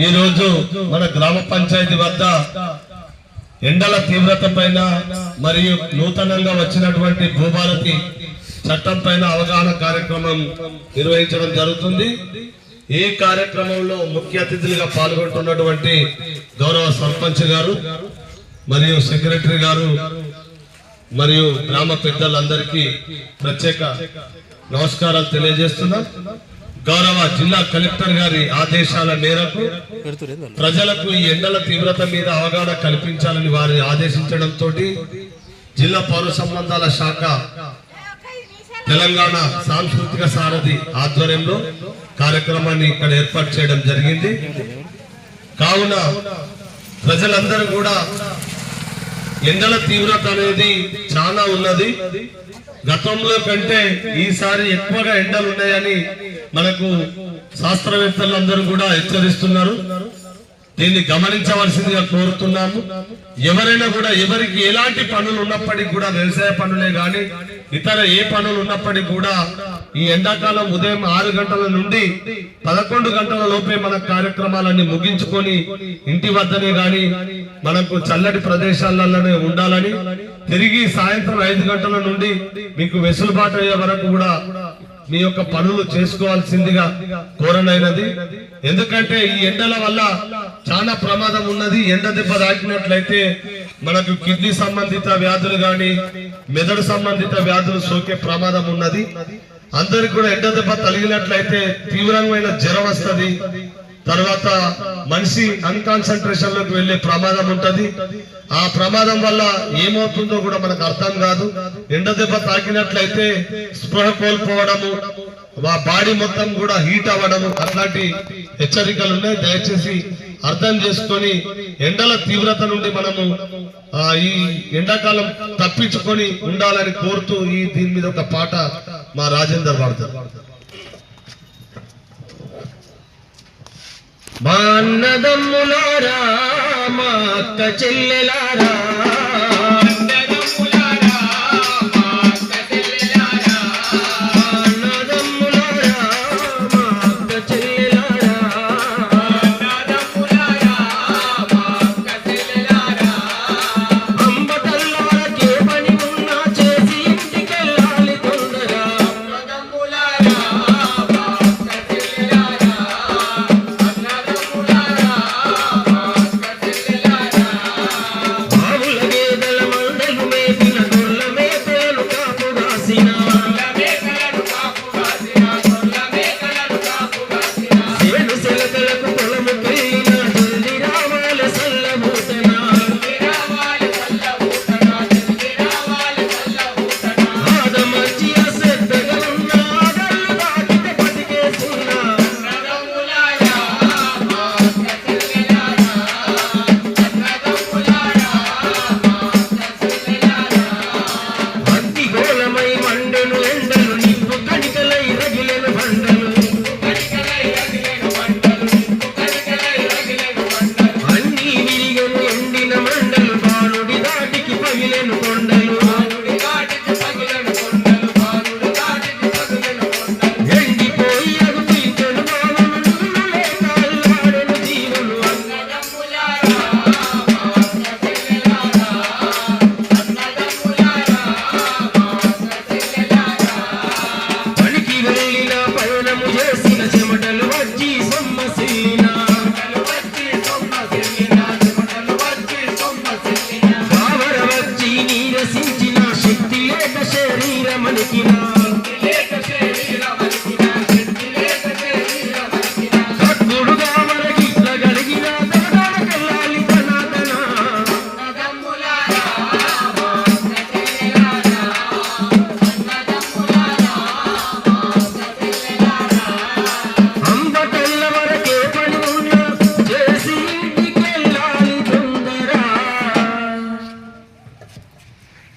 ఈ రోజు మన గ్రామ పంచాయతీ వద్ద ఎండల తీవ్రత పైన మరియు నూతనంగా వచ్చినటువంటి భూభారతి చట్టం పైన అవగాహన కార్యక్రమం నిర్వహించడం జరుగుతుంది। ఈ కార్యక్రమంలో ముఖ్య అతిథులుగా పాల్గొంటున్నటువంటి గౌరవ సర్పంచ్ గారు మరియు సెక్రటరీ గారు మరియు గ్రామ పెద్దలందరికీ ప్రత్యేక నమస్కారాలు తెలియజేస్తున్నాం। గౌరవ జిల్లా కలెక్టర్ గారి ఆదేశాల మేరకు ప్రజలకు ఈ ఎండల తీవ్రత మీద అవగాహన కల్పించాలని వారిని ఆదేశించడంతో జిల్లా పౌర సంబంధాల శాఖ తెలంగాణ సాంస్కృతిక సారథి ఆధ్వర్యంలో కార్యక్రమాన్ని ఇక్కడ ఏర్పాటు చేయడం జరిగింది। కావున ప్రజలందరూ కూడా ఎండల తీవ్రత అనేది చాలా ఉన్నది। గతంలో కంటే ఈసారి ఎక్కువగా ఎండలు ఉన్నాయని మనకు శాస్త్రవేత్తలందరూ కూడా హెచ్చరిస్తున్నారు। దీన్ని గమనించవలసిందిగా కోరుతున్నాము। ఎవరైనా కూడా ఎవరికి ఎలాంటి పనులు ఉన్నప్పటికీ కూడా వ్యవసాయ పనులే గాని ఇతర ఏ పనులు ఉన్నప్పటికీ కూడా ఈ ఎండాకాలం ఉదయం 6 గంటల నుండి 11 గంటల లోపే మన కార్యక్రమాలన్నీ ముగించుకొని ఇంటి వద్దనే గాని మనకు చల్లటి ప్రదేశాలలోనే ఉండాలని, తిరిగి సాయంత్రం 5 గంటల నుండి మీకు వెసులుబాటు అయ్యే వరకు కూడా మీ యొక్క పనులు చేసుకోవాల్సిందిగా కోరనైనది। ఎందుకంటే ఈ ఎండల వల్ల చాలా ప్రమాదం ఉన్నది। ఎండ దెబ్బ తాకినట్లయితే మనకు కిడ్నీ సంబంధిత వ్యాధులు గాని మెదడు సంబంధిత వ్యాధులు సోకే ప్రమాదం ఉన్నది। అందరికి కూడా ఎండ దెబ్బ తగిలినట్లయితే తీవ్రమైన జ్వరం వస్తుంది, తర్వాత మనిషి అన్కాన్సన్ట్రేషన్ లోకి వెళ్లే ప్రమాదం ఉంటది। ఆ ప్రమాదం వల్ల ఏమవుతుందో కూడా మనకు అర్థం కాదు। ఎండ దెబ్బ తాకినట్లయితే స్పృహ కోల్పోవడము, బాడీ మొత్తం కూడా హీట్ అవ్వడము, అట్లాంటి హెచ్చరికలు ఉన్నాయి। దయచేసి అర్థం చేసుకొని ఎండల తీవ్రత నుండి మనము ఈ ఎండాకాలం తప్పించుకొని ఉండాలని కోరుతూ దీని మీద ఒక పాట మా రాజేందర్ వాడతారు। మా అన్నదమ్ములారా, మా అక్క చెల్లెలారా,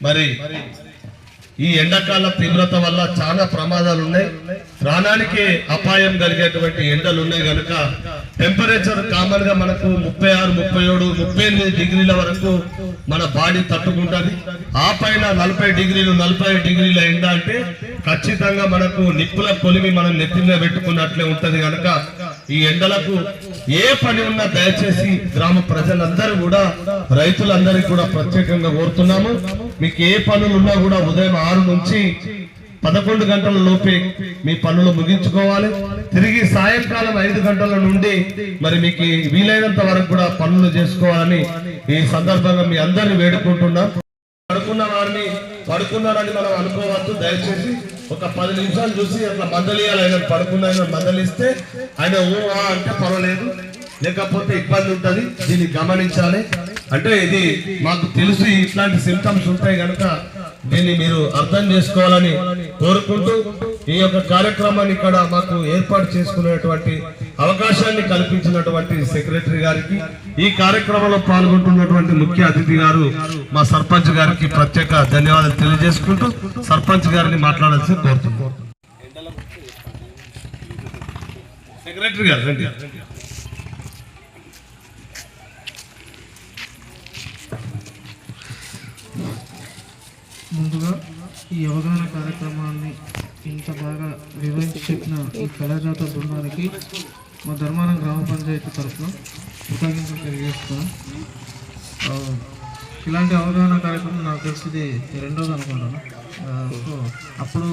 మరి ఈ ఎండాకాల తీవ్రత వల్ల చాలా ప్రమాదాలు ఉన్నాయి, ప్రాణానికి అపాయం కలిగేటువంటి ఎండలు ఉన్నాయి కనుక టెంపరేచర్ కామన్ గా మనకు 36, 37, 38 డిగ్రీల వరకు మన బాడీ తట్టుకుంటది। ఆ పైన 40 డిగ్రీలు 45 డిగ్రీల ఎండ అంటే ఖచ్చితంగా మనకు నిప్పుల కొలిమి మనం నెత్తి మీద పెట్టుకున్నట్లే ఉంటది కనుక ఈ ఎండలకు ఏ పని ఉన్నా దయచేసి గ్రామ ప్రజలందరూ కూడా రైతులందరికీ కూడా ప్రత్యేకంగా కోరుతున్నాము. మీకు ఏ పనులు ఉన్నా కూడా ఉదయం 6 నుంచి 11 గంటల లోపే మీ పనులు ముగించుకోవాలి. తిరిగి సాయంకాలం 5 గంటల నుండి మరి మీకు వీలైనంత వరకు కూడా పనులు చేసుకోవాలని ఈ సందర్భంగా మీ అందరిని వేడుకుంటున్నాం. పడుకున్న వారిని పడుకున్నారని మనం అనుకోవద్దు. దయచేసి ఒక 10 నిమిషాలు చూసి అట్లా మందలియాలి. ఆయన పడుకున్న మందలిస్తే ఆయన అంటే పర్వాలేదు, లేకపోతే ఇబ్బంది ఉంటుంది. దీన్ని గమనించాలి. అంటే ఇది మాకు తెలుసు ఇట్లాంటి సింటమ్స్ ఉంటాయి కనుక దీన్ని మీరు అర్థం చేసుకోవాలని కోరుకుంటూ ఈ యొక్క కార్యక్రమాన్ని ఇక్కడ మాకు ఏర్పాటు చేసుకునేటువంటి అవకాశాన్ని కల్పించినటువంటి సెక్రటరీ గారికి, ఈ కార్యక్రమంలో పాల్గొంటున్నటువంటి ముఖ్య అతిథి గారు మా సర్పంచ్ గారికి ప్రత్యేక ధన్యవాదాలు తెలియజేసుకుంటూ సర్పంచ్ గారిని మాట్లాడాల్సి కోరుతున్నాం. సెక్రటరీ గారు రండి. ముందుగా ఈ అవగాహన కార్యక్రమాన్ని ఇంత బాగా వివరించి చెప్పిన ఈ కళాజాత బృందానికి మా ధర్మారం గ్రామ పంచాయతీ తరఫున కృతజ్ఞతలు తెలియజేస్తున్నాను. ఇలాంటి అవగాహన కార్యక్రమం నాకు తెలిసింది రెండోది అనుకుంటాను. సో అప్పుడు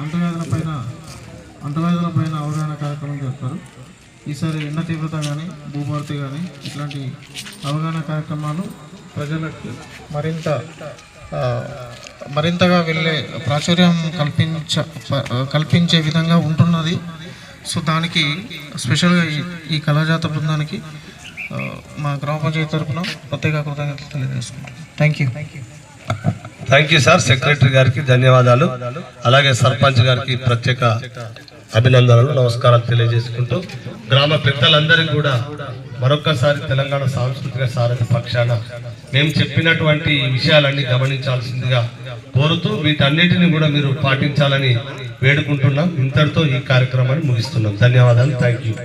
అంటువ్యాధుల పైన అవగాహన కార్యక్రమం జరుపుతారు. ఈసారి ఎండ తీవ్రత కానీ భూభారతి కానీ ఇట్లాంటి అవగాహన కార్యక్రమాలు ప్రజలకు మరింతగా వెళ్ళే ప్రాచుర్యం కల్పించే విధంగా ఉంటున్నది. సో దానికి స్పెషల్గా ఈ కళాజాత బృందానికి మా గ్రామ పంచాయతీ తరఫున ప్రత్యేక కృతజ్ఞతలు తెలియజేసుకుంటాం. Thank you sir. సెక్రటరీ గారికి ధన్యవాదాలు, అలాగే సర్పంచ్ గారికి ప్రత్యేక అభినందనలు, నమస్కారాలు తెలియజేసుకుంటూ గ్రామ పెద్దలందరికీ కూడా మరొక్కసారి తెలంగాణ సాంస్కృతిక సారథి పక్షాన మేము చెప్పినటువంటి విషయాలన్నీ గమనించాల్సిందిగా కోరుతూ వీటన్నిటిని కూడా మీరు పాటించాలని వేడుకుంటున్నాం. ఇంతటితో ఈ కార్యక్రమాన్ని ముగిస్తున్నాం. ధన్యవాదాలు. Thank you.